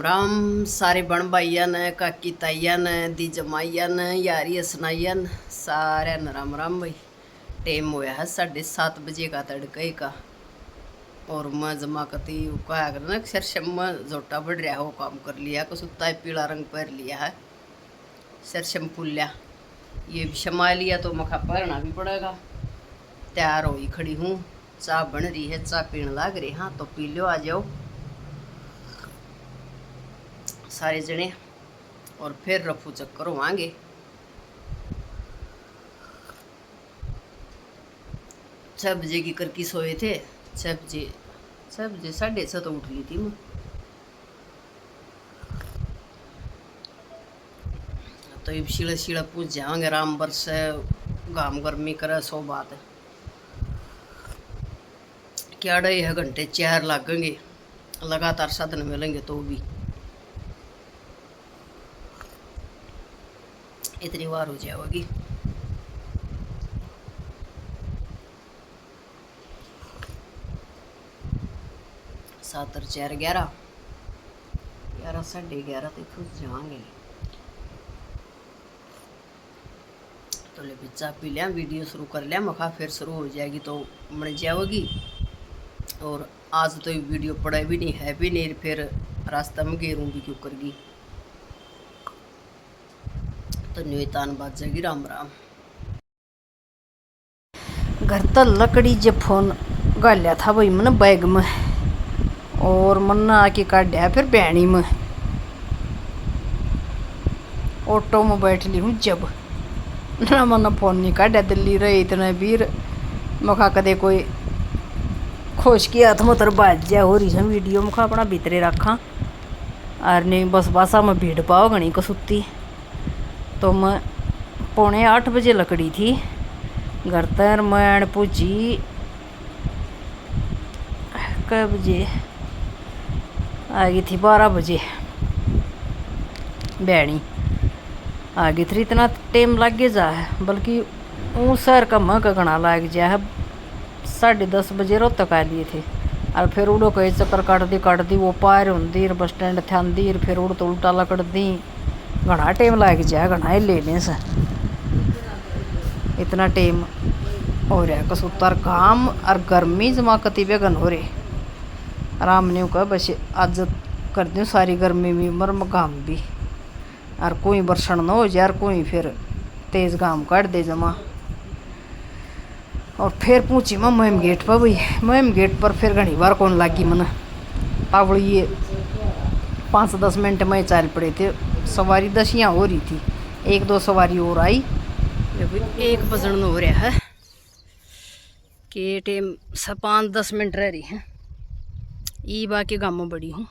राम सारे बण भाइया ने काकी ताइया ने दी जमाइया ने यारी सनाइया ने सारे न राम राम भाई। टाइम होया है 7:30 बजे का तड़के का। और मैं जमा कती कहा कर ना सरसम में जोटा बढ़ रहा हो काम कर लिया कसुत्ता है पीला रंग पहन लिया है सरसम फूल लिया ये भी शमा लिया तो मखा पहनना भी पड़ेगा। तैयार हो खड़ी हूँ चाय बन रही है चाय पीने लाग रही। हाँ तो पी लो आ जाओ सारे जने और फिर रफू चक्कर होंगे। 6 बजे की करकी सोए थे 6 बजे 6:30 तो उठ ली थी मैं। तो ये शीला शीला पूछ जाएंगे राम बरस गाम गर्मी करे सो बात है क्या 2.5 घंटे 4 लगेंगे लगातार साधन मिलेंगे तो भी इतनी बार हो जाएगी। सात और 4 11 11 तक खुश जाएंगे। तो ले पिज्जा पी लिया वीडियो शुरू कर लिया मखा फिर शुरू हो जाएगी तो बन जाएगी। और आज तो ये वीडियो पड़ा भी नहीं है भी नहीं फिर रास्ता में घेरूँगी क्यों करगी तो न्यूतान बात जाएगी। राम राम घर तो लकड़ी जब फोन गालिया था भाई मन बैग में और मन आके काटा फिर बैणी में ऑटो में बैठ ली हूँ जब ना मन फोन नहीं काटा दिल्ली रहे इतने वीर मखा कदे कोई खोश की हाथ में तर बाज जा हो रही है वीडियो मखा अपना भीतरे रखा और नहीं बस बासा में भीड़ पाओ घनी कसुत्ती। तो मैं 7:45 लकड़ी थी घर तर मैं पूजी कै बजे आ गई थी 12 बजे बैणी आ गई थी। इतना टाइम लग गया जा है बल्कि वो शहर का मह का घना लग जा है 10:30 बजे रो तक आ लिए थे और फिर उड़ो कई चक्कर काट दी वो पार होंदी बस स्टैंड थे आंदी फिर उड़ तो उल्टा लकड़ दी घना टाइम लग जाए घना ही लेने से इतना टाइम हो रहा कसुतर काम और गर्मी जमा कती बेगन हो रहे आराम नहीं कह बस आज कर दूँ सारी गर्मी में मरम घाम भी और कोई बरसण न हो जाए और कोई फिर तेज़ घाम काट दे जमा। और फिर पूछी मैं मुहिम गेट पर भाई मुहिम गेट पर फिर घनी बार कौन लागी मन तावड़ी ये 5-10 मिनट में चाल पड़े थे सवारी 10 यहाँ हो रही थी 1-2 सवारी और आई 1 बजन हो रहा है कि टाइम 5-10 मिनट रह रही है ई बाकी गाँव में बड़ी हूँ।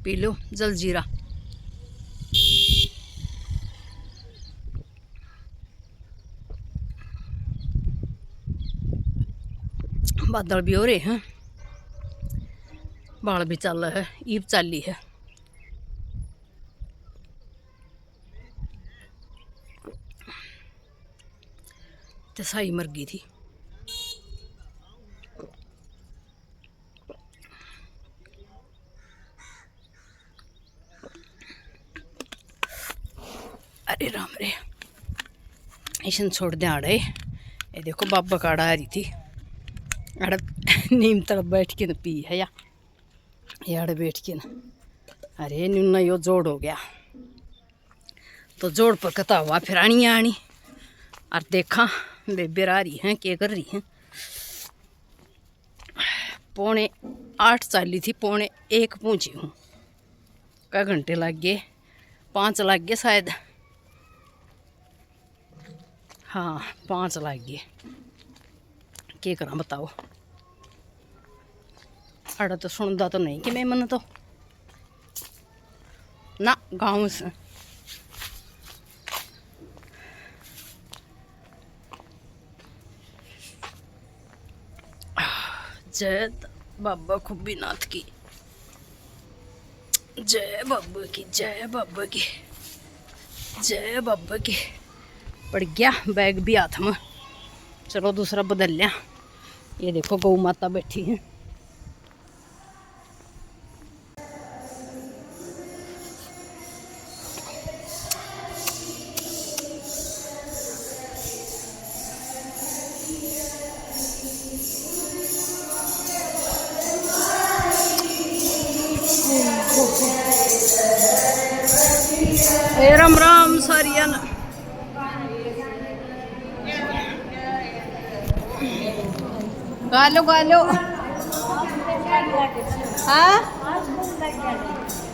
पी लो जलजीरा बादल भी हो रहे हैं बाल भी चल रहा है ईद चाली है। तो साई मर गई थी अरे राम रे ऐसा छोड़ दे आड़े ये देखो बाबा काड़ा आ रही थी अड़ नीम तक बैठ के न पी है या ये अड़ बैठ के न अरे नुना यो जोड़ हो गया तो जोड़ पर कता हुआ फिर आनी और देखा बेबे आ रही हैं क्या कर रही हैं 8:45 चाली थी 1:45 पहुँची हूँ कै घंटे लग गए 5 लग गए शायद हाँ 5 लग गए क्या करा बताओ अड़ा तो सुनता तो नहीं कि मैं मन तो ना गाँव से जय बाबा खुब्बीनाथ की जय बाबा की जय बाबा की जय बाबा की। पड़ गया बैग भी हाथ में चलो दूसरा बदल लिया ये देखो गौ माता बैठी है। राम राम सारिया गालो गालो। हाँ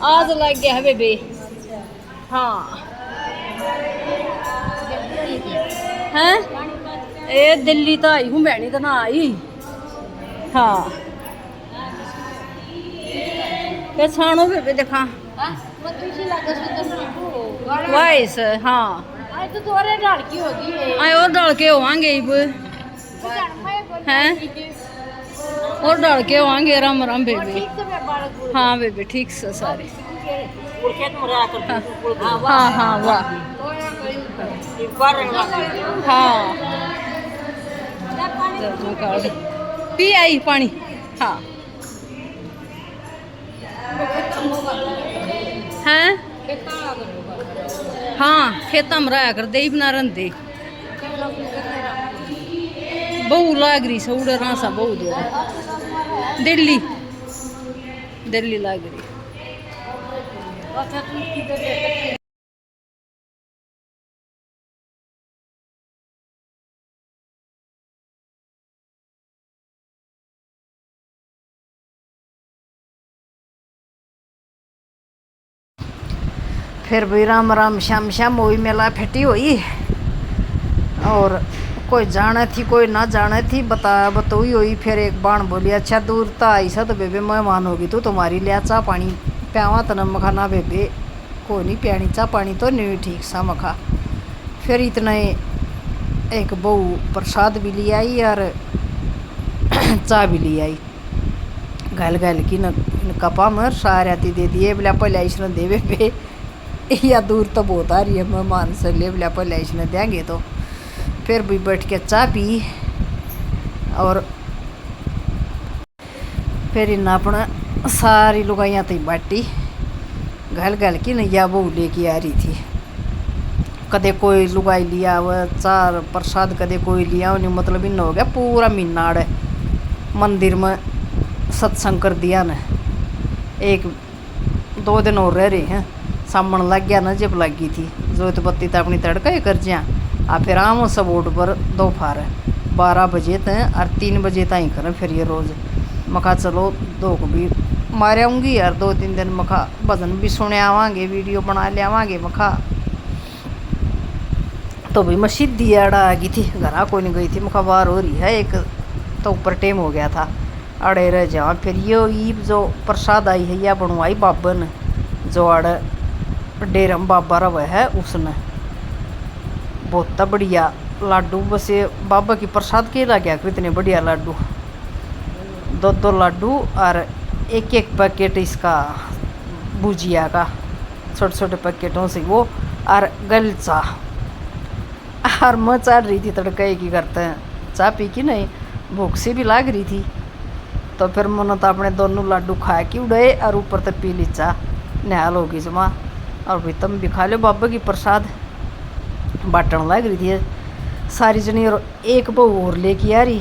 आज लग गया है बेबी। हाँ हैं ए दिल्ली तो आई हूँ मैंने तो ना आई। हाँ क्या छानो बेबी देखा वाइस। हाँ तो और डाल की होगी आए और डाल के होवांगे हैं और डाल के होवांगे। राम राम बेबी। हाँ बेबी ठीक से सारे। हाँ हाँ वाह हाँ पी आई पानी। हाँ हैं हाँ खेता में रहा कर दे बना रंदे बहु लाग रही से उड़ रहा सा बहु दो दिल्ली दिल्ली लाग रही। फिर भी राम राम श्याम श्याम हुई मेला फटी हुई और कोई जाने थी कोई ना जाने थी बतोई हुई। फिर एक बाण बोली अच्छा दूर तो आई सा तो बेबे मेहमान होगी तो तुम्हारी लिया चाह पानी प्यावा तो न मखा ना बेबे को नहीं प्यानी चाह पानी तो नहीं ठीक सा मखा। फिर इतना एक बहू प्रसाद भी ले आई और चाह भी ले आई घल घल की न कपा में सारे दे दिए बोला पहले इसने दे बेबे या दूर तो बहुत आ रही है मेहमान से ले बोला पहले इसने देंगे। तो फिर भी बैठ के चाह पी और फिर इन अपना सारी लुगाइयाँ तो बाटी घल घल की न या बहू लेके आ रही थी। कदे कोई लुगाई लिया वह चार प्रसाद कदे कोई लिया उन्हें मतलब इन हो गया पूरा मीनाड़ मंदिर में सत्संग कर दिया न। एक दो दिन और रह रहे हैं सामन लग गया न जब लग गई थी जोत बत्ती तो अपनी तड़का ही कर जिया आ फिर आम सब बोर्ड पर दोपहर 12 बजे तक और 3 बजे तक ही करें। फिर ये रोज़ मखा चलो दो को भी मारे आऊँगी यार 2-3 दिन मखा भजन भी सुने आवांगे वीडियो बना ले आवांगे मखा। तो भी मैं सीधी आड़ा आ गई थी घरा को नहीं गई थी मखा बाहर हो रही है एक तो ऊपर टेम हो गया था अड़े रह जाओ। फिर ये ईब जो प्रसाद आई है या बनवाई बाबन जो अड़ डेरम बाबा रवा है उसने बहुत बढ़िया लाडू बस ये बाबा की प्रसाद के ला गया इतने बढ़िया लाडू 2 लाडू और एक पैकेट इसका भुजिया का छोटे छोटे पैकेटों से वो और गलचा और मैं चढ़ रही थी तड़के की करते हैं चाह पी की नहीं भूख से भी लाग रही थी। तो फिर मैंने तो अपने दोनों लाडू खा के उड़े और ऊपर तक पी ली चाह निहाल होगी जमा। और भाई तुम भी खा लो बाबा की प्रसाद बाटन लग रही थी सारी जनी। और एक बहू और लेके आ रही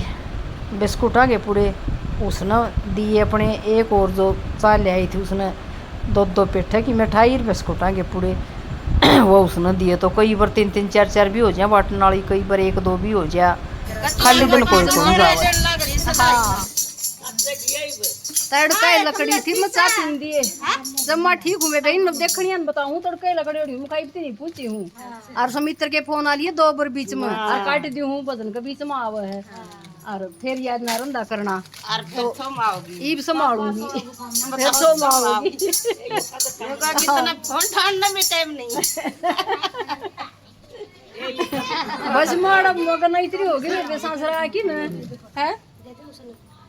बिस्कुट आगे पूरे उसने दिए अपने एक और जो चाह ले आई थी उसने 2 पेठे की मिठाई बिस्कुट आगे पूरे वो उसने दिए। तो कई बार 3-3 4-4 भी हो जाए बाटन वाली कई बार 1-2 भी हो जाए खाली दिन कोई जाए। तड़का लकड़ी थी मैं चाह पीन दिए जब मैं ठीक हूँ मैं बहन देखनी बताऊँ तड़का लकड़ी उड़ी मैं कहीं नहीं पूछी हूँ। और समित्र के फोन आ लिए 2 बार बीच में और काट दी हूँ बदन के बीच में आवा है और फिर याद ना रंदा करना और तो ईब संभालूंगी फिर संभालूंगी कितना फोन ठंडा में टाइम नहीं बस मैडम मगर इतनी होगी मेरे सांसरा की ना है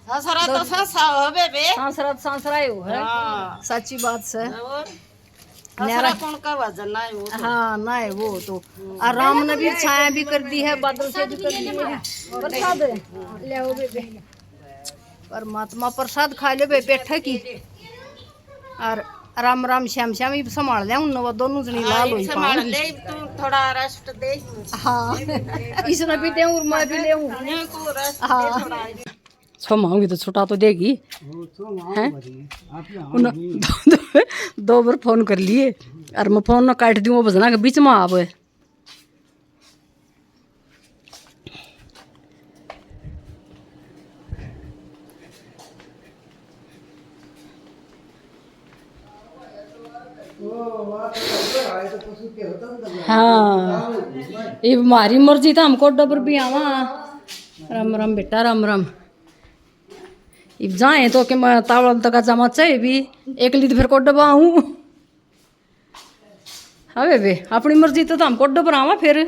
सांसरा तो सांसा हो बेबे सांसरा तो सांसरा ही हो है सच्ची बात से न्यारा कौन का वजन ना है वो तो हाँ ना है वो तो आराम ने भी छाया भी कर दी है बादल से भी कर दी है बता दे ले आओ बेबे परमात्मा प्रसाद खा ले बे पेठे की और राम राम श्याम श्याम ही संभाल ले उन दोनों जनी लाल होई संभाल ले तू थोड़ा रेस्ट दे। हाँ इसने भी दे और मैं भी ले हूं को रेस्ट दे हाँ थोड़ा। छोमाऊंगी तो छुटा तो देगी हैं उन दो बार फोन कर लिए और मैं फोन ना काट दूँ वो बजना के बीच में आवे हाँ ये हमारी मर्जी था हमको डबर भी आवा राम राम बेटा राम राम इब जाए तो कि मैं तावड़ा तक जमा चाहिए भी एक ली तो फिर को डबा हूँ अबे बे अपनी मर्जी तो हमको डबर आवा फिर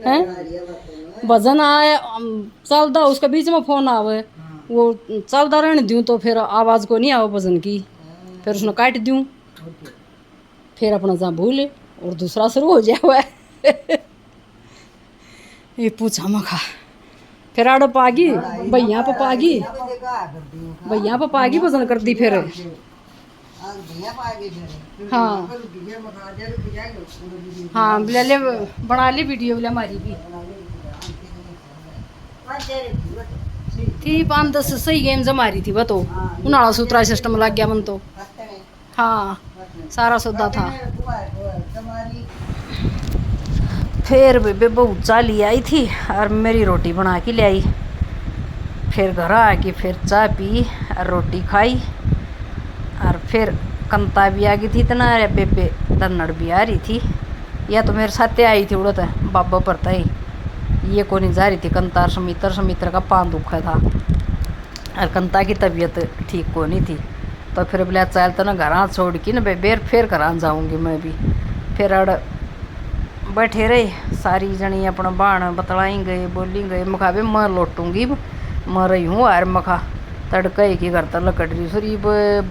हैं भजन आए चलता उसके बीच में फोन आवे वो चलता रहने दूँ तो फिर आवाज़ को नहीं आवे भजन की फिर उसने काट दूँ फिर अपना जहाँ भूले और दूसरा शुरू हो जाए हुआ ये पूछा मखा फिर आड़ो पागी भैया पे पागी भजन कर दी फिर हाँ हाँ ले ले बना ली वीडियो बोले हमारी भी थी 5-10 सही गेम्स हमारी थी वो तो उन्हाड़ा सूत्रा सिस्टम लग गया मन तो हाँ सारा सौदा था फिर बेबे बहुत चाली आई थी और मेरी रोटी बना के ले आई फिर घर आके फिर चाय पी और रोटी खाई और फिर कंता भी आ गई थी इतना बेबे धन्नड़ भी आ रही थी या तो मेरे साथ आई थी उड़ो तो बाबा पड़ता ही ये को नहीं जा रही थी कंतार समित्र का पान दुखा था और कंता की तबीयत ठीक को नहीं थी तो फिर बोले चल तो ना घर छोड़ के ना बेर फिर घर जाऊँगी मैं भी फिर अड़ बैठे रहे सारी जनी अपना बाण बतलाई गए बोली गए मखा भी मैं लौटूंगी मैं रही हूँ यार मखा तड़के की घर तक लकड़ी फिर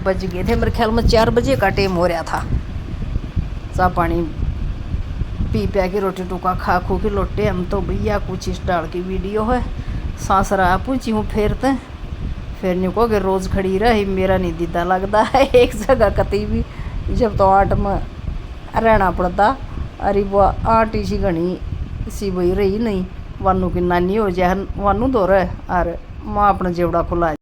बज गए थे मेरे ख्याल में 4 बजे का टाइम हो रहा था चाह पानी पी पिया के रोटी टुका खा खू के लौटे हम तो भैया कुछ इस डाल की वीडियो है सासरा पूछी हूँ फिर नहीं को कि रोज़ खड़ी रही मेरा नहीं दीदा लगता है एक जगह कती भी जब तो 8 में रहना पड़ता अरे वो आटी सी घनी सी वही रही नहीं वानू की नानी हो जाए वानू दो रहे और माँ अपना जेवड़ा खुला